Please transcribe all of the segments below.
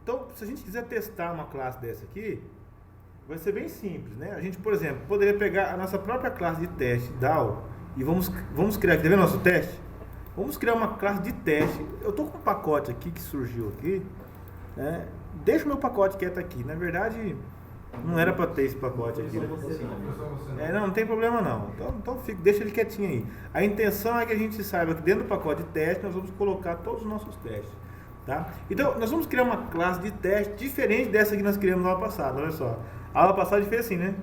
Então, se a gente quiser testar uma classe dessa aqui, vai ser bem simples, né? A gente, por exemplo, poderia pegar a nossa própria classe de teste, DAO, e vamos criar aqui, tá vendo nosso teste? Vamos criar uma classe de teste. Eu estou com um pacote aqui que surgiu aqui, né? Deixa o meu pacote quieto aqui. Na verdade, não era para ter esse pacote aqui. Não tem problema não. Então deixa ele quietinho aí. A intenção é que a gente saiba que dentro do pacote de teste nós vamos colocar todos os nossos testes. Tá? Então, nós vamos criar uma classe de teste diferente dessa que nós criamos na aula passada. Olha só. A aula passada a gente fez assim, né?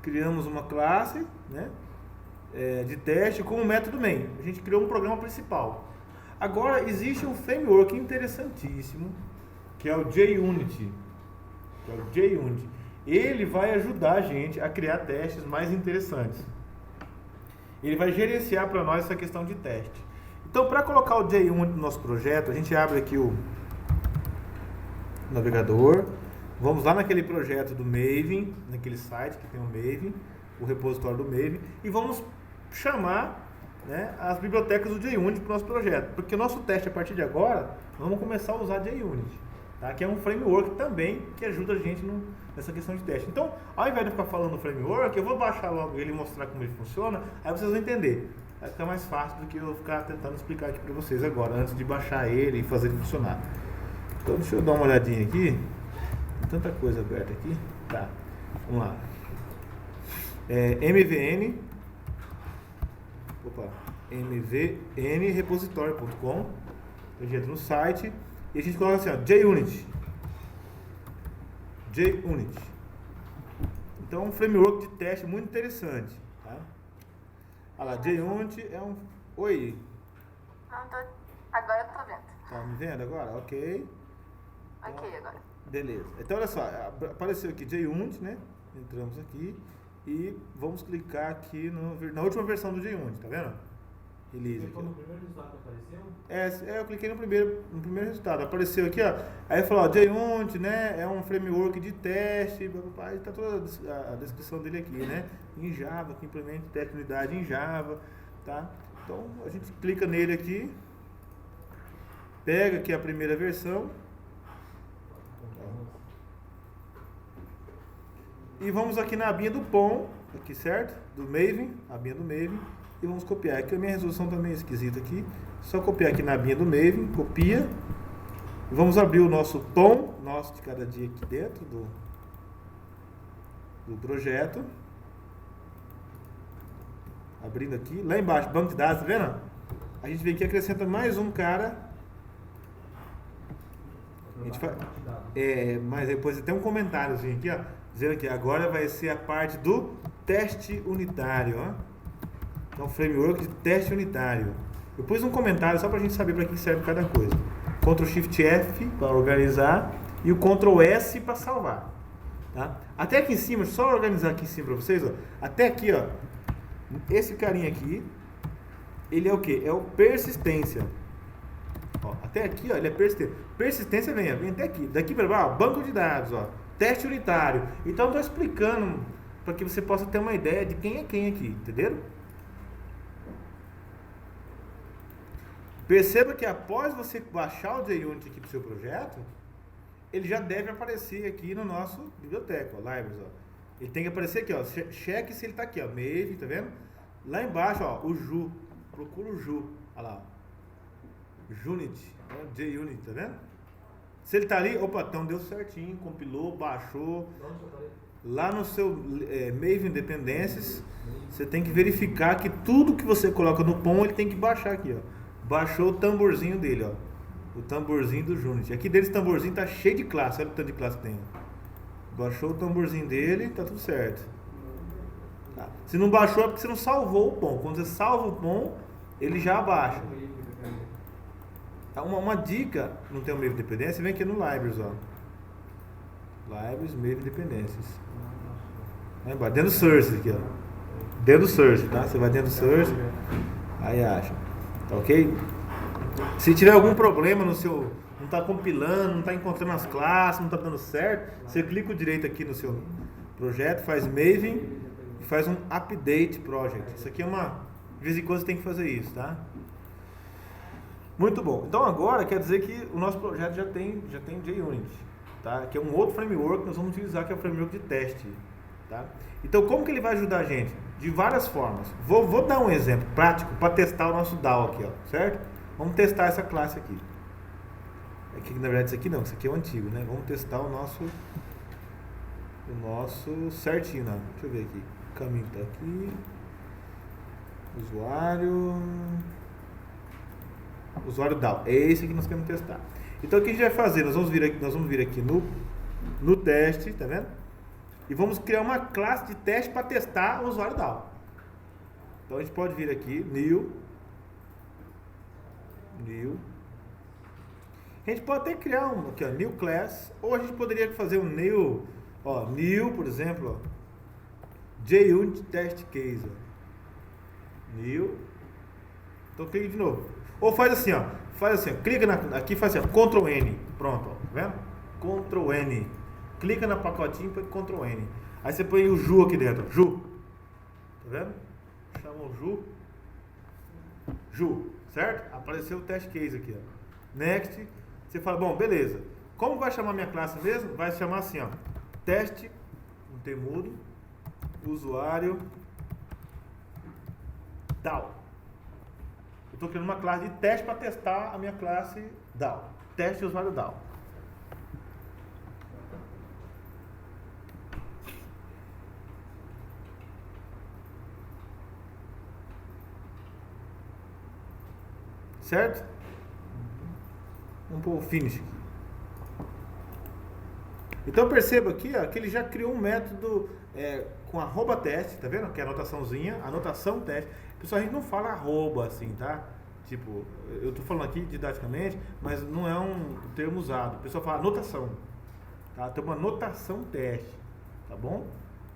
Criamos uma classe, né? De teste com o método main. A gente criou um programa principal. Agora, existe um framework interessantíssimo, que é o JUnity. Ele vai ajudar a gente a criar testes mais interessantes. Ele vai gerenciar para nós essa questão de teste. Então, para colocar o JUnity no nosso projeto, a gente abre aqui o navegador. Vamos lá naquele projeto do Maven, naquele site que tem o Maven, o repositório do Maven, e vamos chamar, né, as bibliotecas do JUnity para o nosso projeto. Porque o nosso teste, a partir de agora, nós vamos começar a usar JUnity, tá? Que é um framework também que ajuda a gente nessa questão de teste. Então, ao invés de ficar falando do framework, eu vou baixar logo ele e mostrar como ele funciona, aí vocês vão entender. Vai ficar mais fácil do que eu ficar tentando explicar aqui para vocês agora, antes de baixar ele e fazer ele funcionar. Então, deixa eu dar uma olhadinha aqui. Tem tanta coisa aberta aqui. Tá, vamos lá. mvnrepository.com. A gente entra no site e a gente coloca assim, ó, JUnity. Então, é um framework de teste muito interessante, tá? Olha lá, JUnity é um... Oi. Não, agora eu tô vendo. Tá me vendo agora? Ok. Ok, agora. Beleza. Então, olha só, apareceu aqui JUnity, né? Entramos aqui e vamos clicar aqui na última versão do JUnity, tá vendo? Release. Você clicou no primeiro resultado que apareceu? Eu cliquei no primeiro resultado. Apareceu aqui, ó. Aí falou, ó, JUnity, né? É um framework de teste. Aí tá toda a descrição dele aqui, né? Em Java, que implementa teste de unidade em Java, tá? Então, a gente clica nele aqui. Pega aqui a primeira versão. E vamos aqui na abinha do POM, aqui, certo? Do Maven, a abinha do Maven. E vamos copiar. Aqui a minha resolução também é esquisita aqui. Só copiar aqui na abinha do Maven, copia. E vamos abrir o nosso POM, nosso de cada dia aqui dentro do projeto. Abrindo aqui. Lá embaixo, banco de dados, tá vendo? A gente vem aqui e acrescenta mais um cara. A gente faz, mas depois tem um comentáriozinho aqui, ó, dizendo que agora vai ser a parte do teste unitário, ó. Então, framework de teste unitário. Eu pus um comentário só pra gente saber para que serve cada coisa. Ctrl Shift F para organizar e o Ctrl S para salvar, tá? Até aqui em cima, só organizar aqui em cima para vocês, ó. Até aqui, ó. Esse carinha aqui, ele é o que? É o persistência. Ó, até aqui, ó, ele é persistência. Persistência vem até aqui. Daqui para lá, ó, banco de dados, ó, teste unitário. Então, eu estou explicando para que você possa ter uma ideia de quem é quem aqui, entenderam? Perceba que após você baixar o JUnity aqui para o seu projeto, ele já deve aparecer aqui no nosso biblioteca, ó, libraries, ó. Ele tem que aparecer aqui, ó, cheque se ele está aqui, ó, Maven, tá vendo? Lá embaixo, ó, o Ju, procura o Ju, olha lá, ó. Junity, JUnity, tá vendo? Se ele tá ali, opa, então deu certinho, compilou, baixou. Lá no seu Maven Dependências, você tem que verificar que tudo que você coloca no POM, ele tem que baixar aqui, ó. Baixou o tamborzinho dele, ó. O tamborzinho do Junity. Aqui desse tamborzinho tá cheio de classe, olha o tanto de classe que tem. Baixou o tamborzinho dele, tá tudo certo. Tá. Se não baixou é porque você não salvou o POM. Quando você salva o POM, ele já abaixa. Uma dica, não tem o Maven Dependência, vem aqui no Libraries, ó. Libraries, Maven Dependências. Dentro do Source aqui, ó. Dentro do Source, tá? Você vai dentro do Source, aí acha. Tá ok? Se tiver algum problema no seu... Não está compilando, não está encontrando as classes, não está dando certo, você clica o direito aqui no seu projeto, faz Maven e faz um Update Project. Isso aqui é uma... De vez em quando você tem que fazer isso, tá? Muito bom. Então agora quer dizer que o nosso projeto já tem JUnit, tá? Que é um outro framework que nós vamos utilizar, que é o framework de teste, tá? Então como que ele vai ajudar a gente? De várias formas. Vou dar um exemplo prático para testar o nosso DAO aqui, ó, certo? Vamos testar essa classe aqui. Aqui, na verdade, isso aqui não, isso aqui é o antigo, né? Vamos testar o nosso certinho, né? Deixa eu ver aqui. O caminho tá aqui. Usuário DAO. É esse que nós queremos testar. Então o que a gente vai fazer? Nós vamos vir aqui no teste, tá vendo? E vamos criar uma classe de teste para testar o usuário DAO. Então a gente pode vir aqui, new. A gente pode até criar um aqui, ó, new class, ou a gente poderia fazer um new, por exemplo, ó, JUnit test case, ó. New. Então clique de novo. Ou faz assim, ó, clica aqui, faz assim, ó, Ctrl N, pronto, ó, tá vendo? Ctrl N. Clica na pacotinho e põe Ctrl N. Aí você põe o Ju aqui dentro, ó, Ju. Tá vendo? Chama o Ju, certo? Apareceu o test case aqui, ó. Next. Você fala, bom, beleza. Como vai chamar minha classe mesmo? Vai se chamar assim, ó. Teste, um T mudo, usuário, DAO. Eu estou criando uma classe de teste para testar a minha classe DAO. Teste usuário DAO. Certo? Vamos pôr o finish aqui. Então perceba aqui, ó, que ele já criou um método com @teste, tá vendo? Que é a anotaçãozinha, anotação teste. Pessoal, a gente não fala arroba assim, tá? Tipo, eu tô falando aqui didaticamente, mas não é um termo usado. O pessoal fala anotação, tá? Tem uma anotação teste, tá bom?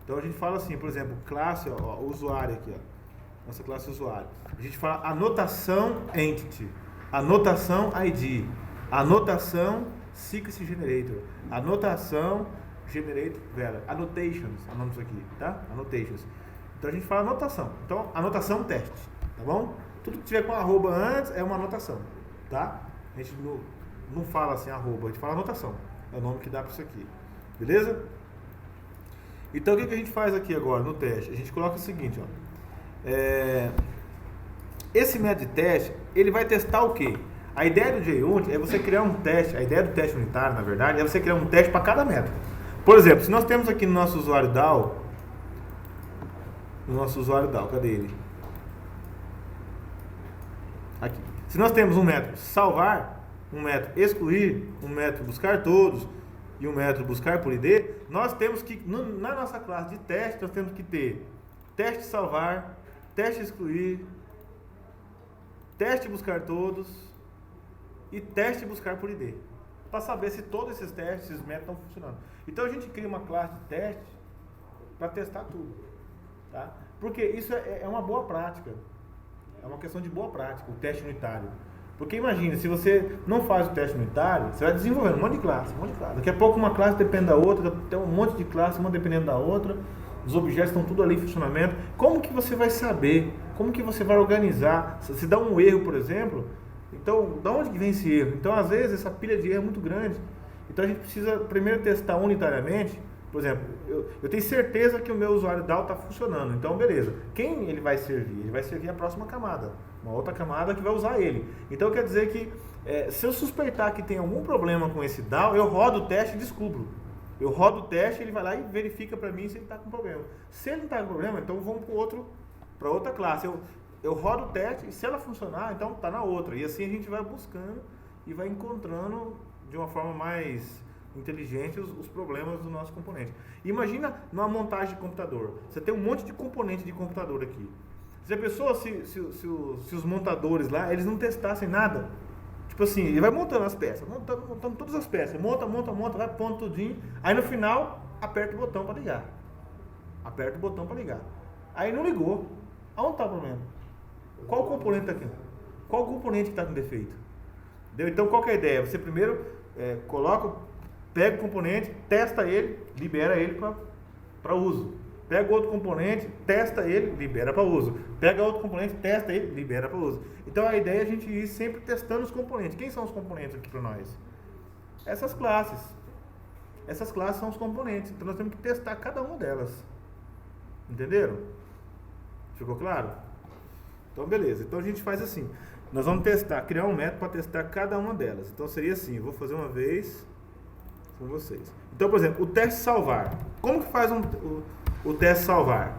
Então a gente fala assim, por exemplo, classe, ó, usuário aqui, ó. Nossa classe usuário. A gente fala anotação entity, anotação ID, anotação sequence generator, anotação generator, annotations, é o nome disso aqui, tá? Annotations. Então a gente fala anotação. Então, anotação teste, tá bom? Tudo que tiver com arroba antes é uma anotação, tá? A gente não fala assim arroba, a gente fala anotação. É o nome que dá para isso aqui. Beleza? Então o que a gente faz aqui agora no teste? A gente coloca o seguinte, ó. Esse método de teste, ele vai testar o quê? A ideia do JUnit é você criar um teste, a ideia do teste unitário, na verdade, é você criar um teste para cada método. Por exemplo, se nós temos aqui no nosso usuário DAO, cadê ele? Aqui. Se nós temos um método salvar, um método excluir, um método buscar todos e um método buscar por ID, nós temos que, na nossa classe de teste, nós temos que ter teste salvar, teste excluir, teste buscar todos e teste buscar por ID, para saber se todos esses testes, esses métodos estão funcionando. Então a gente cria uma classe de teste para testar tudo, tá? Porque isso é uma boa prática, é uma questão de boa prática, o teste unitário. Porque imagina, se você não faz o teste unitário, você vai desenvolvendo um monte de classe. Daqui a pouco uma classe depende da outra, tem um monte de classe, uma dependendo da outra, os objetos estão tudo ali em funcionamento. Como que você vai saber? Como que você vai organizar? Se dá um erro, por exemplo, então, de onde que vem esse erro? Então, às vezes, essa pilha de erro é muito grande. Então, a gente precisa primeiro testar unitariamente. Por exemplo, eu tenho certeza que o meu usuário DAO está funcionando. Então, beleza. Quem ele vai servir? Ele vai servir a próxima camada. Uma outra camada que vai usar ele. Então, quer dizer que, se eu suspeitar que tem algum problema com esse DAO, eu rodo o teste e descubro. Eu rodo o teste, ele vai lá e verifica para mim se ele está com problema. Se ele não está com problema, então vamos para outra classe. Eu rodo o teste e se ela funcionar, então está na outra. E assim a gente vai buscando e vai encontrando de uma forma mais inteligente os problemas do nosso componente. Imagina numa montagem de computador. Você tem um monte de componente de computador aqui. Se a pessoa, se os montadores lá, eles não testassem nada, tipo assim, ele vai montando as peças, montando todas as peças, monta, vai pondo tudinho, aí no final, aperta o botão para ligar. Aí não ligou. Aonde está o problema? Qual componente está aqui? Qual componente que está com defeito? Entendeu? Então, qual que é a ideia? Você primeiro pega o componente, testa ele, libera ele para uso. Pega outro componente, testa ele, libera para uso. Pega outro componente, testa ele, libera para uso. Então a ideia é a gente ir sempre testando os componentes. Quem são os componentes aqui para nós? Essas classes. Essas classes são os componentes. Então nós temos que testar cada uma delas. Entenderam? Ficou claro? Então beleza. Então a gente faz assim. Nós vamos testar, criar um método para testar cada uma delas. Então seria assim, eu vou fazer uma vez com vocês. Então, por exemplo, o teste salvar. Como que faz o teste salvar?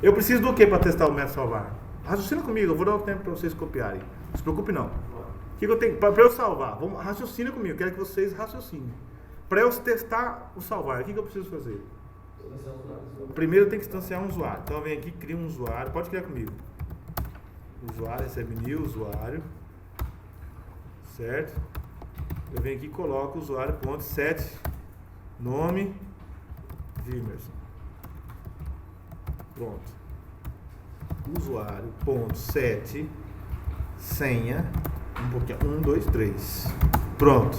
Eu preciso do que para testar o método salvar? Raciocina comigo, eu vou dar um tempo para vocês copiarem. Não se preocupe não. O que eu tenho? Para eu salvar, raciocina comigo, quero que vocês raciocinem. Para eu testar o salvar, o que eu preciso fazer? Primeiro eu tenho que instanciar um usuário. Então eu venho aqui, crio um usuário, pode criar comigo. Usuário, recebe new usuário, certo? Eu venho aqui e coloco usuário.set nome Vimerson. Pronto. Usuário.set senha 1, 2, 3. Pronto.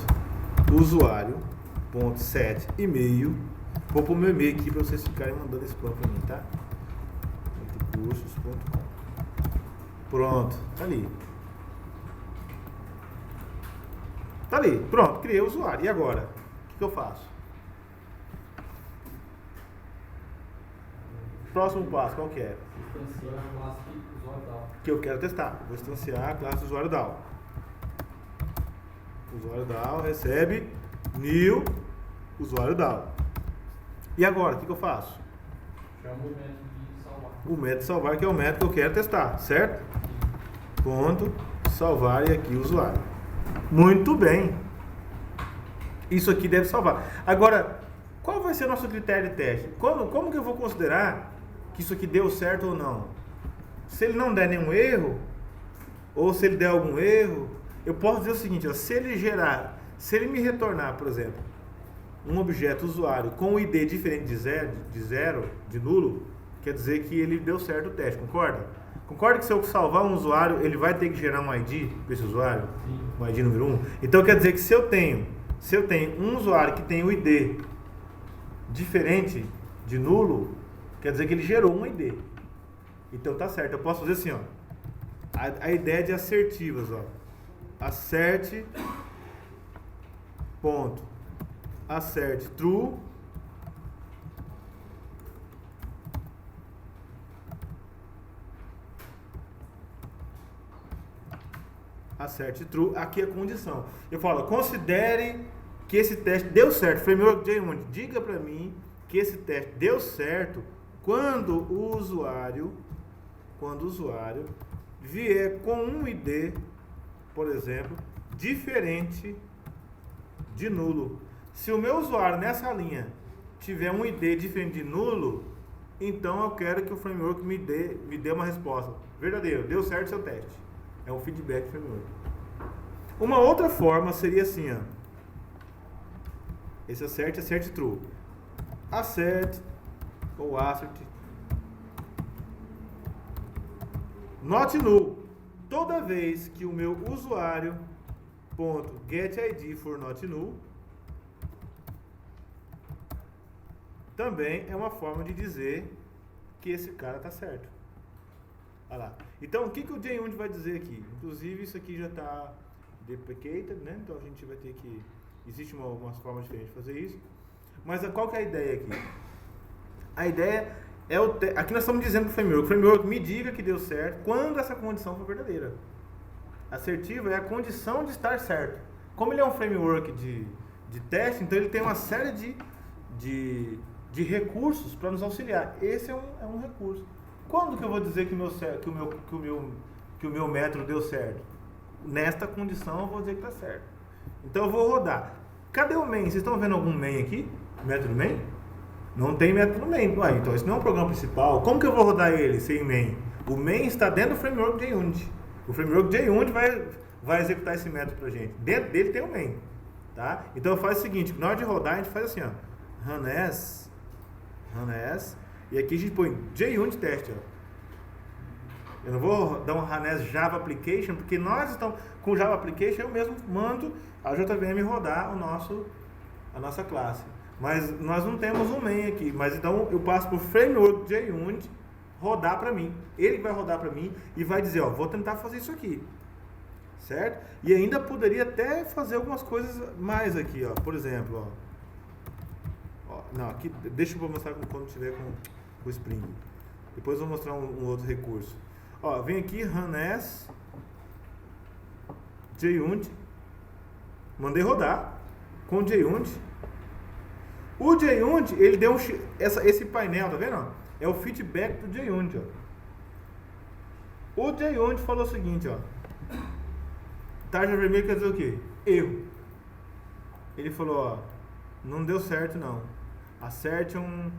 Usuário.set e-mail. Vou pôr meu e-mail aqui para vocês ficarem mandando esse plano para mim, tá? Cursos.com. Pronto, tá ali. Tá ali, pronto, criei o usuário. E agora? O que eu faço? Próximo passo, qual que é? Instanciar a classe usuário DAO. Que eu quero testar. Vou instanciar a classe usuário DAO. O usuário DAO recebe new usuário DAO. E agora, o que eu faço? Chama o método de salvar. O método salvar, que é o método que eu quero testar, certo? Ponto, salvar e aqui o usuário. Muito bem. Isso aqui deve salvar. Agora, qual vai ser o nosso critério de teste? Como que eu vou considerar que isso aqui deu certo ou não? Se ele não der nenhum erro, ou se ele der algum erro, eu posso dizer o seguinte, ó, se ele me retornar, por exemplo, um objeto usuário com um ID diferente de zero, de nulo, quer dizer que ele deu certo o teste, concorda? Concorda que se eu salvar um usuário, ele vai ter que gerar um ID para esse usuário? Sim. Um ID número 1? Então quer dizer que se eu tenho um usuário que tem um ID diferente de nulo, quer dizer que ele gerou um ID. Então tá certo, eu posso fazer assim, ó. A ideia de assertivas, ó. Assert ponto. Assert true. Assert true, aqui é a condição. Eu falo, considere que esse teste deu certo. Framework J1, diga para mim que esse teste deu certo quando o usuário vier com um ID, por exemplo, diferente de nulo. Se o meu usuário nessa linha tiver um ID diferente de nulo, então eu quero que o framework me dê uma resposta. Verdadeiro, deu certo seu teste. É um feedback framework. Uma outra forma seria assim, ó. Esse assert true. Assert ou assert not null. Toda vez que o meu usuário .getID for not null, também é uma forma de dizer que esse cara está certo. Olha lá. Então, o que o JUnit vai dizer aqui? Inclusive, isso aqui já está deprecated, né? Então, a gente vai ter que... Existe umas formas diferentes de fazer isso. Mas qual que é a ideia aqui? A ideia é aqui nós estamos dizendo para o framework. O framework me diga que deu certo quando essa condição for verdadeira. Assertiva é a condição de estar certo. Como ele é um framework de teste, então ele tem uma série de recursos para nos auxiliar. Esse é um recurso. Quando que eu vou dizer que o meu método deu certo? Nesta condição eu vou dizer que está certo. Então eu vou rodar. Cadê o main? Vocês estão vendo algum main aqui? Método main? Não tem método main. Ué, então esse não é o programa principal. Como que eu vou rodar ele sem main? O main está dentro do framework JUnit. O framework JUnit vai executar esse método pra gente. Dentro dele tem o main. Tá? Então eu faço o seguinte, na hora de rodar a gente faz assim, ó. Run as. E aqui a gente põe JUnit test, ó. Eu não vou dar um run as Java Application, porque nós estamos com o Java Application, eu mesmo mando a JVM rodar a nossa classe. Mas nós não temos um main aqui. Mas então eu passo para o framework JUnit rodar para mim. Ele vai rodar para mim e vai dizer, ó, vou tentar fazer isso aqui. Certo? E ainda poderia até fazer algumas coisas mais aqui, ó. Por exemplo, ó. Não, aqui, deixa eu mostrar quando tiver com o Spring. Depois eu vou mostrar um outro recurso. Ó, vem aqui, run as JUnit. Mandei rodar com o JUnit. O JUnit, ele deu esse painel, tá vendo? Ó? É o feedback do JUnit, ó. O JUnit falou o seguinte, ó. Tarja vermelha quer dizer o quê? Erro. Ele falou, ó, não deu certo não. Assertion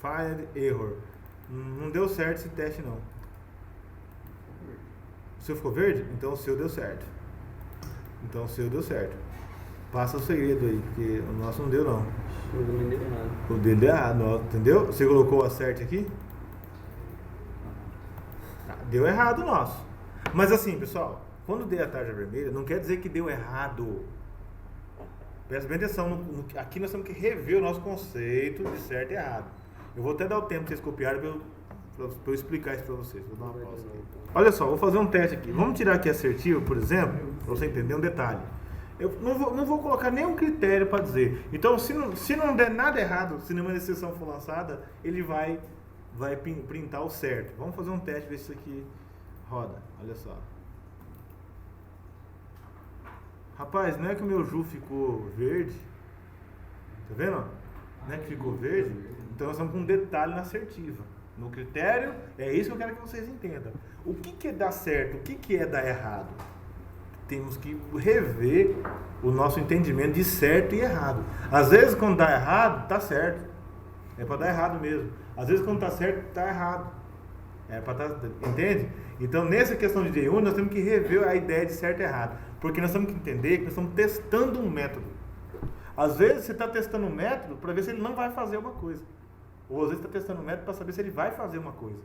fired error. Não deu certo esse teste não. O seu ficou verde? Então o seu deu certo. Então o seu deu certo. Passa o segredo aí, porque o nosso não deu não. O dele deu errado, entendeu? Você colocou o acerte aqui? Deu errado o nosso. Mas assim, pessoal, quando der a tarja vermelha, não quer dizer que deu errado. Presta bem atenção, aqui nós temos que rever o nosso conceito de certo e errado. Eu vou até dar o tempo para vocês copiarem para eu explicar isso para vocês. Vou dar uma pausa aqui. Olha só, vou fazer um teste aqui. Vamos tirar aqui assertivo, por exemplo, para você entender um detalhe. Eu não vou colocar nenhum critério para dizer. Então, se não der nada errado, se nenhuma exceção for lançada, ele vai printar o certo. Vamos fazer um teste, ver se isso aqui roda. Olha só. Rapaz, não é que o meu Ju ficou verde? Tá vendo? Não é que ficou verde? Então nós estamos com um detalhe na assertiva. No critério, é isso que eu quero que vocês entendam. O que é dar certo? O que é dar errado? Temos que rever o nosso entendimento de certo e errado. Às vezes quando dá errado, tá certo. É para dar errado mesmo. Às vezes quando tá certo, tá errado. É para tá, entende? Então nessa questão de JUnit, nós temos que rever a ideia de certo e errado. Porque nós temos que entender que nós estamos testando um método. Às vezes você está testando um método para ver se ele não vai fazer uma coisa. Ou às vezes está testando um método para saber se ele vai fazer uma coisa.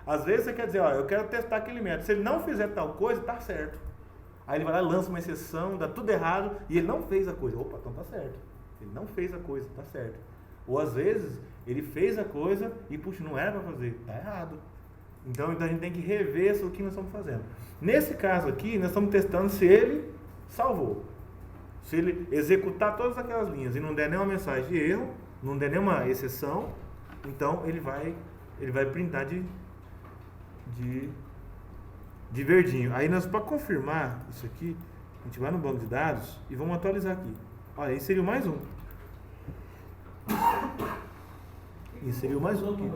Às vezes você quer dizer, ó, eu quero testar aquele método. Se ele não fizer tal coisa, tá certo. Aí ele vai lá, lança uma exceção, dá tudo errado e ele não fez a coisa. Opa, então tá certo. Ele não fez a coisa, tá certo. Ou às vezes ele fez a coisa e, puxa, não era para fazer, tá errado. Então a gente tem que rever o que nós estamos fazendo. Nesse caso aqui, nós estamos testando se ele salvou. Se ele executar todas aquelas linhas e não der nenhuma mensagem de erro, não der nenhuma exceção, então ele vai printar de verdinho. Aí nós, para confirmar isso aqui, a gente vai no banco de dados e vamos atualizar aqui. Olha, inseriu mais um. Inseriu mais um aqui.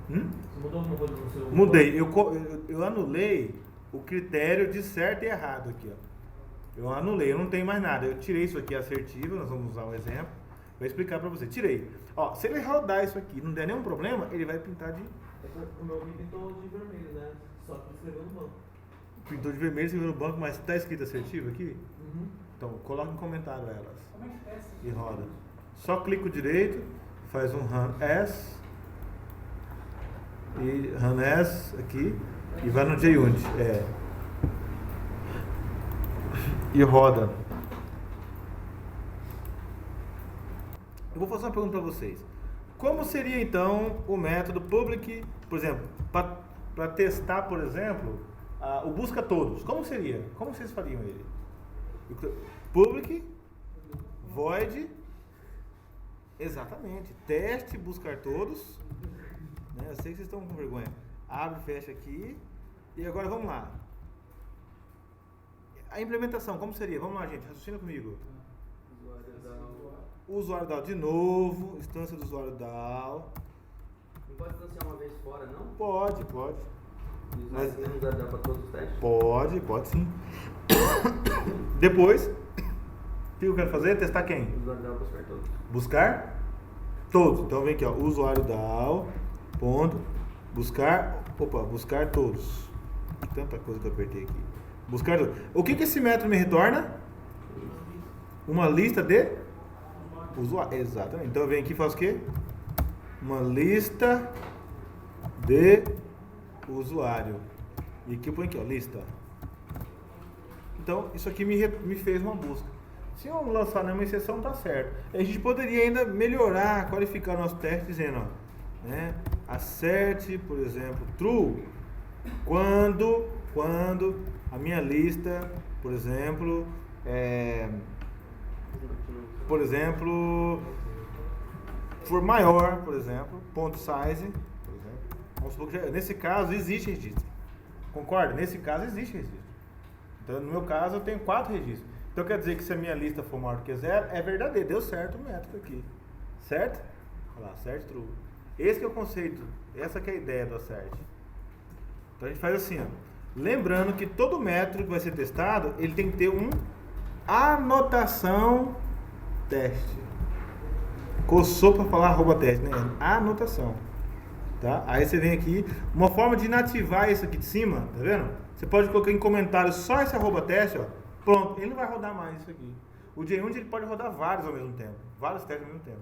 Você mudou alguma coisa no seu? Mudei. Eu anulei o critério de certo e errado aqui, ó. Eu anulei, eu não tenho mais nada. Eu tirei isso aqui assertivo, nós vamos usar um exemplo. Vou explicar pra você. Tirei. Ó, se ele rodar isso aqui e não der nenhum problema, ele vai pintar de... O meu aqui pintou de vermelho, né? Só que escreveu no banco. Pintou de vermelho, escreveu no banco, mas tá escrito assertivo aqui? Uhum. Então, coloca em comentário elas. Como é que testa? E roda. Só clica direito, faz um run as. E run as aqui. E vai no JUnit. E roda. Eu vou fazer uma pergunta para vocês. Como seria então o método public, por exemplo, para testar, por exemplo, o busca todos? Como seria? Como vocês fariam ele? Public, void, exatamente, teste, buscar todos. Né? Eu sei que vocês estão com vergonha. Abre, fecha aqui. E agora vamos lá. A implementação, como seria? Vamos lá, gente, raciocina comigo. O usuário DAO de novo, instância do usuário DAO. Não pode instanciar uma vez fora, não? Pode. Mas não dá para todos os testes? Pode sim. Depois, o que eu quero fazer? Testar quem? O usuário DAO buscar todos. Buscar todos. Então vem aqui, ó, usuário DAO, ponto, buscar todos. Tanta coisa que eu apertei aqui. Buscar todos. O que esse método me retorna? Uma lista de usuários. Exatamente. Então eu venho aqui e faço o quê? Uma lista de usuário. E aqui eu ponho aqui, ó, lista. Então isso aqui me fez uma busca. Se eu não lançar nenhuma exceção, tá certo. A gente poderia ainda melhorar, qualificar o nosso teste dizendo, ó, né, acerte, por exemplo, true, quando a minha lista, por exemplo, for maior, por exemplo, ponto size, por exemplo. Vamos supor que nesse caso existe registro. Concorda? Nesse caso existe registro. Então, no meu caso, eu tenho 4 registros. Então, quer dizer que se a minha lista for maior do que 0, é verdadeiro. Deu certo o método aqui. Certo? Olha lá, certo, true. Esse que é o conceito. Essa que é a ideia do assert. Então, a gente faz assim, ó. Lembrando que todo método que vai ser testado, ele tem que ter um anotação teste. Coçou para falar @teste, né? Anotação. Tá? Aí você vem aqui, uma forma de inativar isso aqui de cima, tá vendo? Você pode colocar em comentário só esse @teste, ó. Pronto, ele não vai rodar mais isso aqui. O JUnit ele pode rodar vários ao mesmo tempo, vários testes ao mesmo tempo.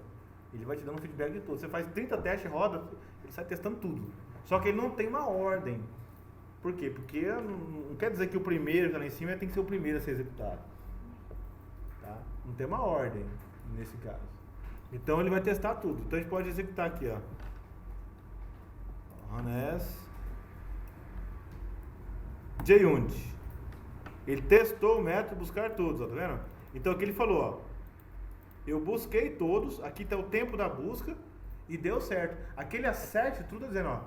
Ele vai te dando um feedback de tudo. Você faz 30 testes, roda, ele sai testando tudo. Só que ele não tem uma ordem. Por quê? Porque não quer dizer que o primeiro que está lá em cima tem que ser o primeiro a ser executado. Tá? Não tem uma ordem nesse caso. Então ele vai testar tudo. Então a gente pode executar aqui, ó. Runs JUnit. Ele testou o método buscar todos, ó, tá vendo? Então aqui ele falou, ó, eu busquei todos, aqui está o tempo da busca e deu certo. Aquele assert tudo tá dizendo, ó,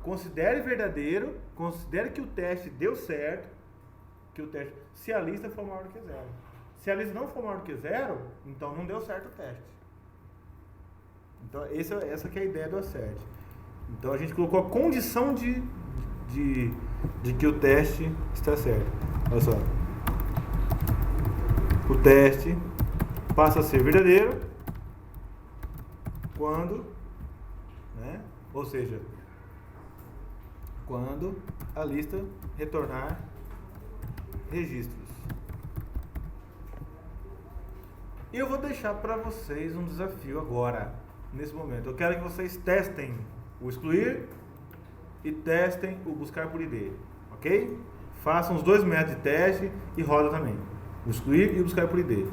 considere verdadeiro, considere que o teste deu certo, que o teste, se a lista for maior do que 0. Se a lista não for maior do que 0, então não deu certo o teste. Então essa que é a ideia do assert. Então a gente colocou a condição de que o teste está certo. Olha só. O teste passa a ser verdadeiro quando, né? Ou seja, quando a lista retornar registros. E eu vou deixar para vocês um desafio agora, nesse momento. Eu quero que vocês testem o excluir e testem o buscar por ID, ok? Façam os 2 métodos de teste e roda também. O excluir e o buscar por ID.